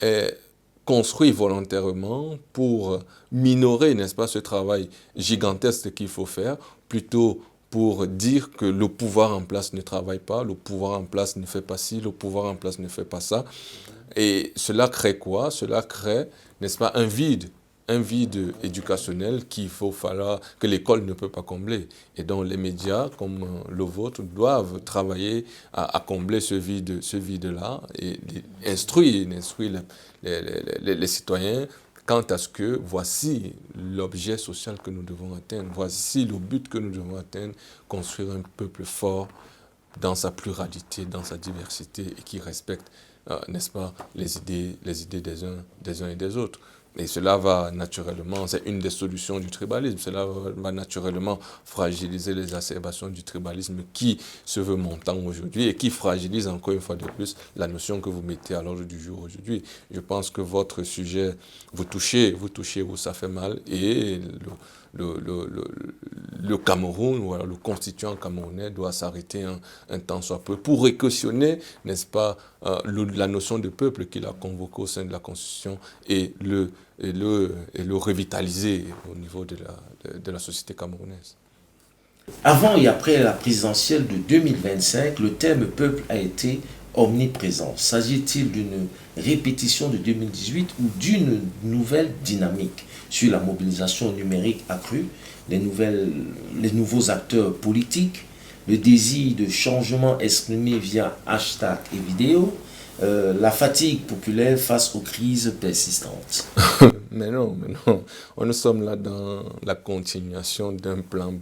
est construit volontairement pour minorer, n'est-ce pas, ce travail gigantesque qu'il faut faire, plutôt pour dire que le pouvoir en place ne travaille pas, le pouvoir en place ne fait pas ci, le pouvoir en place ne fait pas ça. Et cela crée quoi? Cela crée, n'est-ce pas, un vide éducationnel que l'école ne peut pas combler. Et donc les médias comme le vôtre doivent travailler à combler ce vide-là et instruire les citoyens quant à ce que voici l'objet social que nous devons atteindre, voici le but que nous devons atteindre, construire un peuple fort dans sa pluralité, dans sa diversité et qui respecte, n'est-ce pas, les idées des uns et des autres. Et cela va naturellement, c'est une des solutions du tribalisme, cela va naturellement fragiliser les exacerbations du tribalisme qui se veut montant aujourd'hui et qui fragilise encore une fois de plus la notion que vous mettez à l'ordre du jour aujourd'hui. Je pense que votre sujet, vous touchez où ça fait mal et le Cameroun, ou alors le constituant camerounais doit s'arrêter un temps soit peu pour réquestionner, n'est-ce pas, la notion de peuple qu'il a convoqué au sein de la Constitution et le revitaliser au niveau de la société camerounaise. Avant et après la présidentielle de 2025, le terme peuple a été omniprésent. S'agit-il d'une répétition de 2018 ou d'une nouvelle dynamique sur la mobilisation numérique accrue, les nouveaux acteurs politiques, le désir de changement exprimé via hashtag et vidéo, la fatigue populaire face aux crises persistantes? Mais non. Nous sommes là dans la continuation d'un plan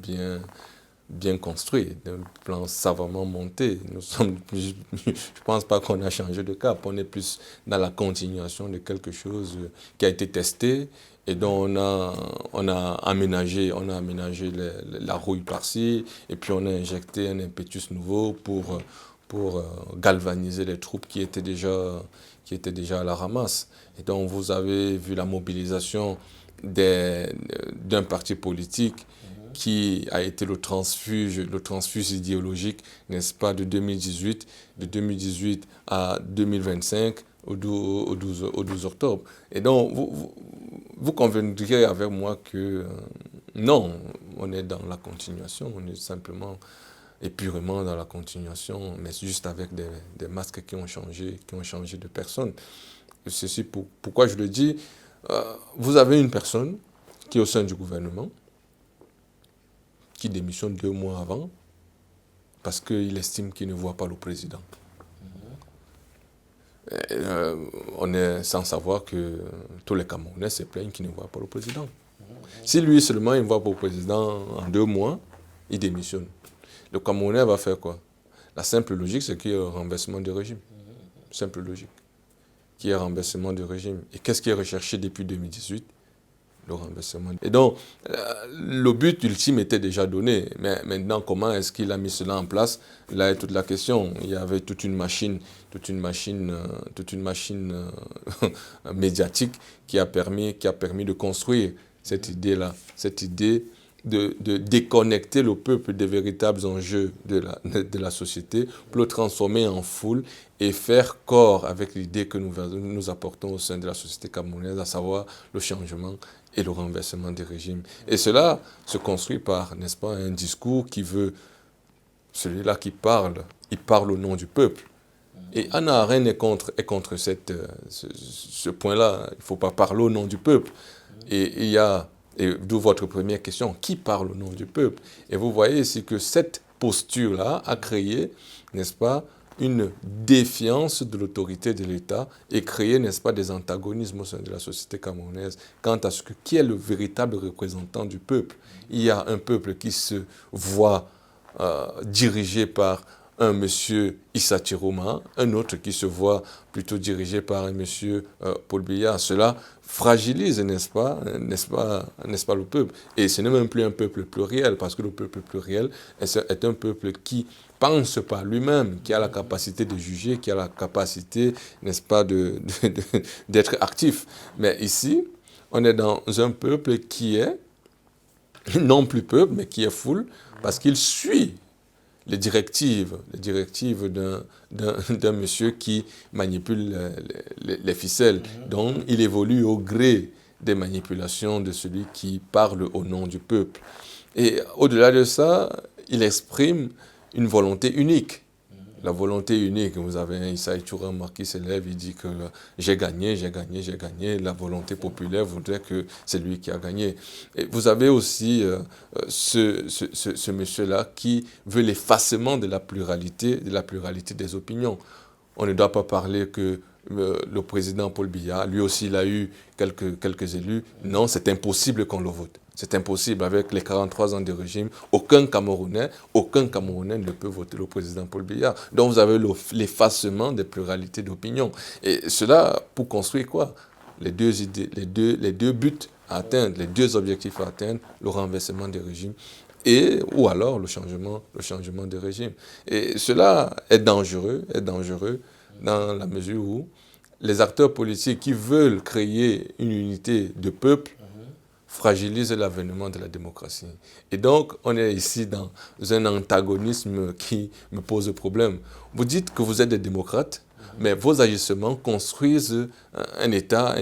bien construit, d'un plan savamment monté. Je ne pense pas qu'on a changé de cap. On est plus dans la continuation de quelque chose qui a été testé et dont on a aménagé la rouille par-ci et puis on a injecté un impetus nouveau pour galvaniser les troupes qui étaient déjà à la ramasse. Et donc vous avez vu la mobilisation d'un parti politique qui a été le transfuge idéologique, n'est-ce pas, de 2018 à 2025 au 12 octobre. Et donc, vous conviendrez avec moi que non, on est dans la continuation, on est simplement et purement dans la continuation, mais juste avec des masques qui ont changé de personne. Ceci pourquoi je le dis, vous avez une personne qui est au sein du gouvernement, qui démissionne 2 mois avant, parce qu'il estime qu'il ne voit pas le président. On est sans savoir que tous les Camerounais se plaignent qu'ils ne voient pas le président. Si lui seulement il ne voit pas le président en 2 mois, il démissionne. Le Camerounais va faire quoi? La simple logique, c'est qu'il y a un renversement du régime. Simple logique. Qu'il y a un renversement du régime. Et qu'est-ce qui est recherché depuis 2018? Le renversement. Et donc, le but ultime était déjà donné. Mais maintenant, comment est-ce qu'il a mis cela en place? Là est toute la question. Il y avait toute une machine médiatique qui a permis de construire cette idée-là, cette idée de déconnecter le peuple des véritables enjeux de la société pour le transformer en foule et faire corps avec l'idée que nous apportons au sein de la société camerounaise, à savoir le changement et le renversement des régimes. Et cela se construit par, n'est-ce pas, un discours qui veut, celui-là qui parle, il parle au nom du peuple. Et Hannah Arendt est contre ce point-là. Il ne faut pas parler au nom du peuple. Et d'où votre première question, qui parle au nom du peuple? Et vous voyez ici que cette posture-là a créé, n'est-ce pas, une défiance de l'autorité de l'État et créé, n'est-ce pas, des antagonismes au sein de la société camerounaise quant à qui est le véritable représentant du peuple. Il y a un peuple qui se voit dirigé par un monsieur Issa Tiroma, un autre qui se voit plutôt dirigé par un monsieur Paul Biya. Cela fragilise, n'est-ce pas, le peuple. Et ce n'est même plus un peuple pluriel, parce que le peuple pluriel est un peuple qui pense par lui-même, qui a la capacité de juger, qui a la capacité, n'est-ce pas, d'être actif. Mais ici, on est dans un peuple qui est, non plus peuple, mais qui est foule, parce qu'il suit les directives d'un monsieur qui manipule les ficelles. Donc, il évolue au gré des manipulations de celui qui parle au nom du peuple. Et au-delà de ça, il exprime une volonté unique. La volonté unique, vous avez un Issa Itourama qui s'élève, il dit que j'ai gagné. La volonté populaire voudrait que c'est lui qui a gagné. Et vous avez aussi ce monsieur-là qui veut l'effacement de la pluralité des opinions. On ne doit pas parler que le président Paul Biya, lui aussi, il a eu quelques élus. Non, c'est impossible qu'on le vote. C'est impossible. Avec les 43 ans de régime, aucun Camerounais ne peut voter le président Paul Biya. Donc vous avez l'effacement des pluralités d'opinion. Et cela, pour construire quoi? Les deux buts à atteindre, les deux objectifs à atteindre, le renversement des régimes ou alors le changement de régime. Et cela est dangereux dans la mesure où les acteurs politiques qui veulent créer une unité de peuple fragilisent l'avènement de la démocratie. Et donc, on est ici dans un antagonisme qui me pose problème. Vous dites que vous êtes des démocrates, mais vos agissements construisent un État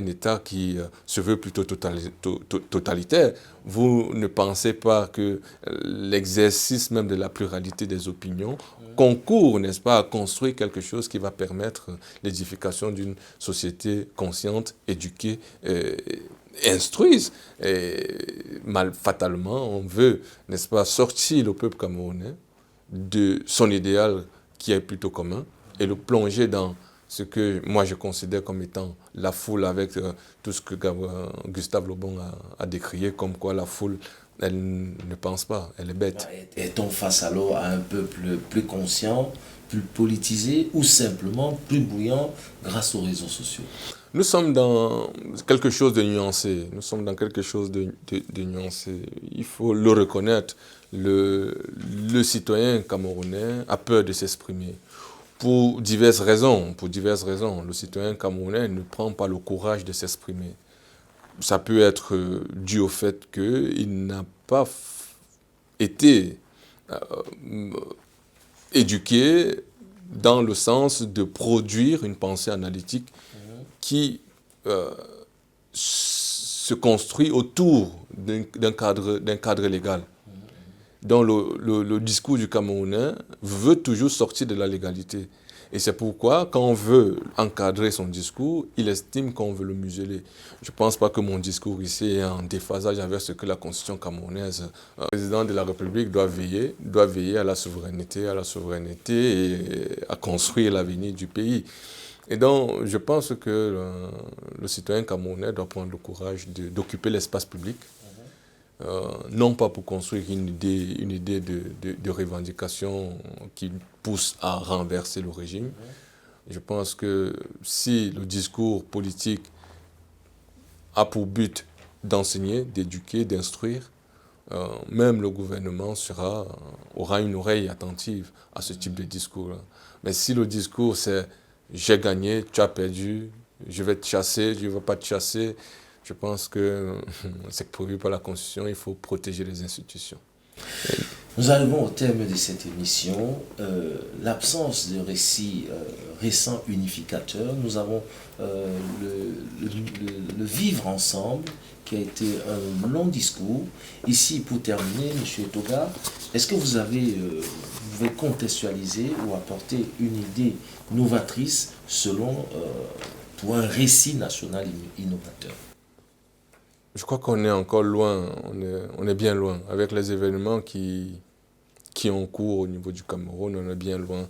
qui se veut plutôt totalitaire. Vous ne pensez pas que l'exercice même de la pluralité des opinions concourt, n'est-ce pas, à construire quelque chose qui va permettre l'édification d'une société consciente, éduquée, instruise. Et fatalement, on veut, n'est-ce pas, sortir le peuple camerounais de son idéal qui est plutôt commun et le plonger dans ce que moi je considère comme étant la foule, avec tout ce que Gustave Le Bon a décrié, comme quoi la foule, elle ne pense pas, elle est bête. Est-on face alors à un peuple plus conscient, plus politisé ou simplement plus bouillant grâce aux réseaux sociaux? Nous sommes dans quelque chose de nuancé. Il faut le reconnaître. Le citoyen camerounais a peur de s'exprimer. Pour diverses raisons. Le citoyen camerounais ne prend pas le courage de s'exprimer. Ça peut être dû au fait qu'il n'a pas été éduqué dans le sens de produire une pensée analytique qui se construit autour d'un cadre légal. Donc le discours du Camerounais veut toujours sortir de la légalité. Et c'est pourquoi, quand on veut encadrer son discours, il estime qu'on veut le museler. Je ne pense pas que mon discours ici est en déphasage avec ce que la Constitution camerounaise. Le président de la République doit veiller à la souveraineté et à construire l'avenir du pays. Et donc, je pense que le citoyen camerounais doit prendre le courage d'occuper l'espace public. Non pas pour construire une idée de revendication qui pousse à renverser le régime. Je pense que si le discours politique a pour but d'enseigner, d'éduquer, d'instruire, même le gouvernement aura une oreille attentive à ce type de discours-là. Mais si le discours c'est « j'ai gagné, tu as perdu, je vais te chasser, je ne vais pas te chasser », je pense que c'est prévu par la Constitution, il faut protéger les institutions. Nous arrivons au terme de cette émission. L'absence de récits récents unificateurs, nous avons le vivre ensemble, qui a été un long discours. Ici, pour terminer, M. Etoga, est-ce que vous pouvez contextualiser ou apporter une idée novatrice pour un récit national innovateur? Je crois qu'on est encore loin, on est bien loin. Avec les événements qui ont cours au niveau du Cameroun, on est bien loin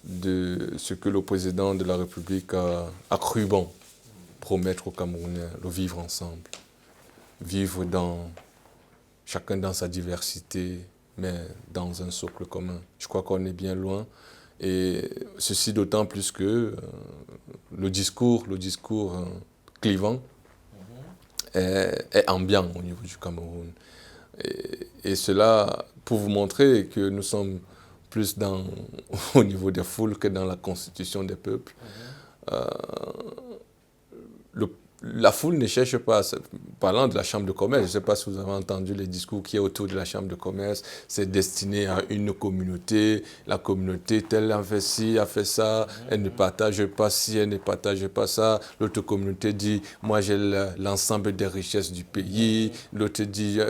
de ce que le président de la République a cru bon promettre aux Camerounais, le vivre ensemble. Vivre chacun dans sa diversité, mais dans un socle commun. Je crois qu'on est bien loin. Et ceci d'autant plus que le discours clivant, est ambiant au niveau du Cameroun. Et cela pour vous montrer que nous sommes plus au niveau des foules que dans la constitution des peuples. La foule ne cherche pas, parlant de la chambre de commerce, je ne sais pas si vous avez entendu les discours qui est autour de la chambre de commerce, c'est destiné à une communauté, la communauté telle a fait ci, a fait ça, elle ne partage pas ci, elle ne partage pas ça, l'autre communauté dit, moi j'ai l'ensemble des richesses du pays, l'autre dit,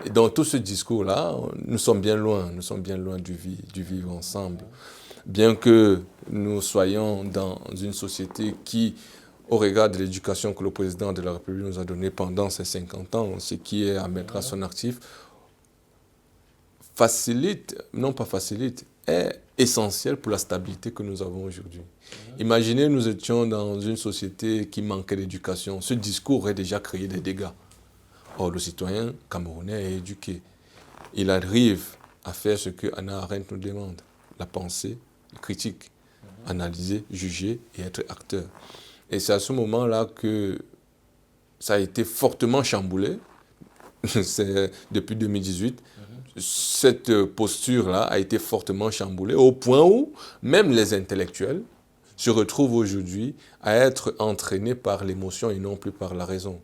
et dans tout ce discours-là, nous sommes bien loin du vivre ensemble. Bien que nous soyons dans une société qui, au regard de l'éducation que le président de la République nous a donnée pendant ces 50 ans, ce qui est à mettre à son actif, est essentiel pour la stabilité que nous avons aujourd'hui. Imaginez, nous étions dans une société qui manquait d'éducation. Ce discours aurait déjà créé des dégâts. Or, le citoyen camerounais est éduqué. Il arrive à faire ce que Hannah Arendt nous demande, la pensée, la critique, analyser, juger et être acteur. Et c'est à ce moment-là que ça a été fortement chamboulé. C'est depuis 2018. Cette posture-là a été fortement chamboulée au point où même les intellectuels se retrouvent aujourd'hui à être entraînés par l'émotion et non plus par la raison.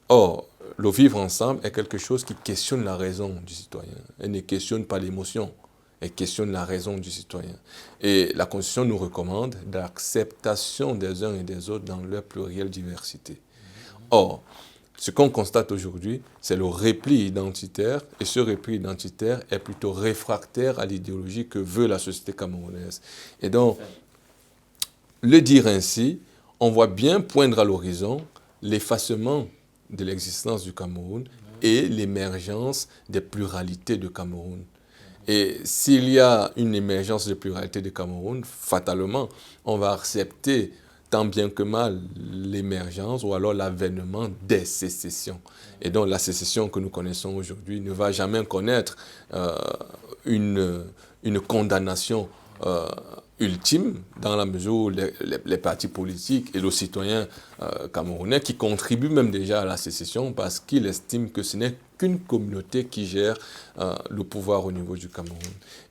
Or, le vivre ensemble est quelque chose qui questionne la raison du citoyen. Elle ne questionne pas l'émotion. Elle questionne la raison du citoyen. Et la Constitution nous recommande l'acceptation des uns et des autres dans leur plurielle diversité. Or, ce qu'on constate aujourd'hui, c'est le repli identitaire, et ce repli identitaire est plutôt réfractaire à l'idéologie que veut la société camerounaise. Et donc, le dire ainsi, on voit bien poindre à l'horizon l'effacement de l'existence du Cameroun et l'émergence des pluralités du Cameroun. Et s'il y a une émergence de pluralité du Cameroun, fatalement, on va accepter tant bien que mal l'émergence ou alors l'avènement des sécessions. Et donc la sécession que nous connaissons aujourd'hui ne va jamais connaître une condamnation ultime, dans la mesure où les partis politiques et le citoyen camerounais qui contribuent même déjà à la sécession parce qu'il estime que ce n'est qu'une communauté qui gère le pouvoir au niveau du Cameroun.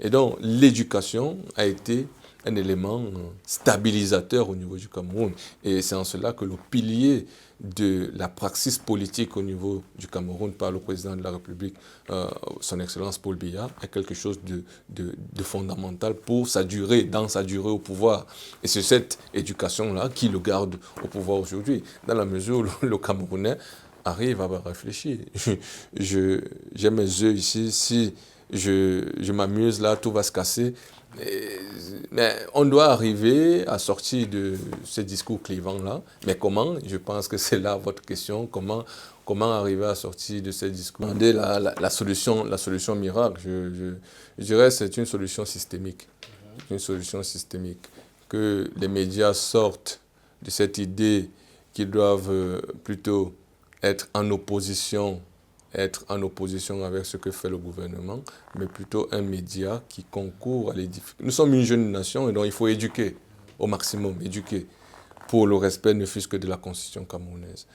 Et donc l'éducation a été un élément stabilisateur au niveau du Cameroun. Et c'est en cela que le pilier de la praxis politique au niveau du Cameroun par le président de la République, son Excellence Paul Biya, est quelque chose de fondamental pour dans sa durée au pouvoir. Et c'est cette éducation-là qui le garde au pouvoir aujourd'hui, dans la mesure où le Camerounais arrive à réfléchir. J'ai mes yeux ici, si je m'amuse là, tout va se casser. Mais on doit arriver à sortir de ce discours clivant-là. Mais comment? Je pense que c'est là votre question. Comment arriver à sortir de ce discours? La solution miracle, je dirais que c'est une solution systémique. Une solution systémique. Que les médias sortent de cette idée qu'ils doivent plutôt être en opposition avec ce que fait le gouvernement, mais plutôt un média qui concourt à l'édification. Nous sommes une jeune nation et donc il faut éduquer au maximum, éduquer pour le respect ne fût-ce que de la constitution camerounaise.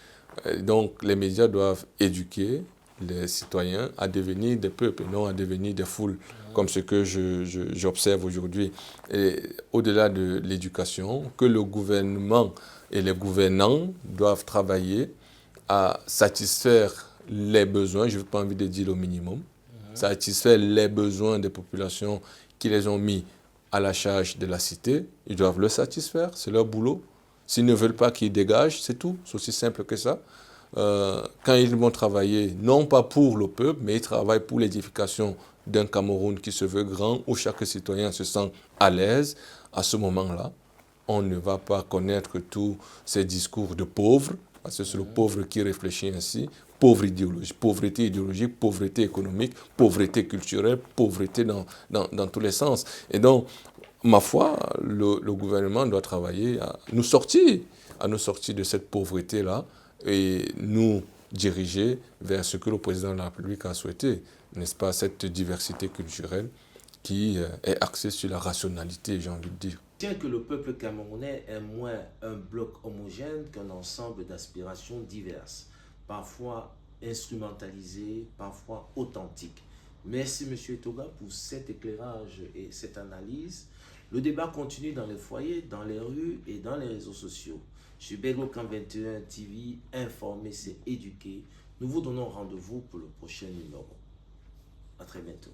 Donc les médias doivent éduquer les citoyens à devenir des peuples, non à devenir des foules, comme ce que j'observe aujourd'hui. Et au-delà de l'éducation, que le gouvernement et les gouvernants doivent travailler à satisfaire les besoins, je n'ai pas envie de dire le minimum, satisfaire les besoins des populations qui les ont mis à la charge de la cité, ils doivent le satisfaire, c'est leur boulot. S'ils ne veulent pas qu'ils dégagent, c'est tout, c'est aussi simple que ça. Quand ils vont travailler, non pas pour le peuple, mais ils travaillent pour l'édification d'un Cameroun qui se veut grand, où chaque citoyen se sent à l'aise, à ce moment-là, on ne va pas connaître tous ces discours de pauvres, parce que c'est le pauvre qui réfléchit ainsi, pauvreté idéologique, pauvreté économique, pauvreté culturelle, pauvreté dans tous les sens. Et donc, ma foi, le gouvernement doit travailler à nous sortir de cette pauvreté-là et nous diriger vers ce que le président de la République a souhaité, n'est-ce pas, cette diversité culturelle qui est axée sur la rationalité, j'ai envie de dire. Tiens que le peuple camerounais est moins un bloc homogène qu'un ensemble d'aspirations diverses, parfois instrumentalisées, parfois authentiques. Merci M. Etoga pour cet éclairage et cette analyse. Le débat continue dans les foyers, dans les rues et dans les réseaux sociaux. Je suis Belgocan 21 TV, informer c'est éduquer. Nous vous donnons rendez-vous pour le prochain numéro. À très bientôt.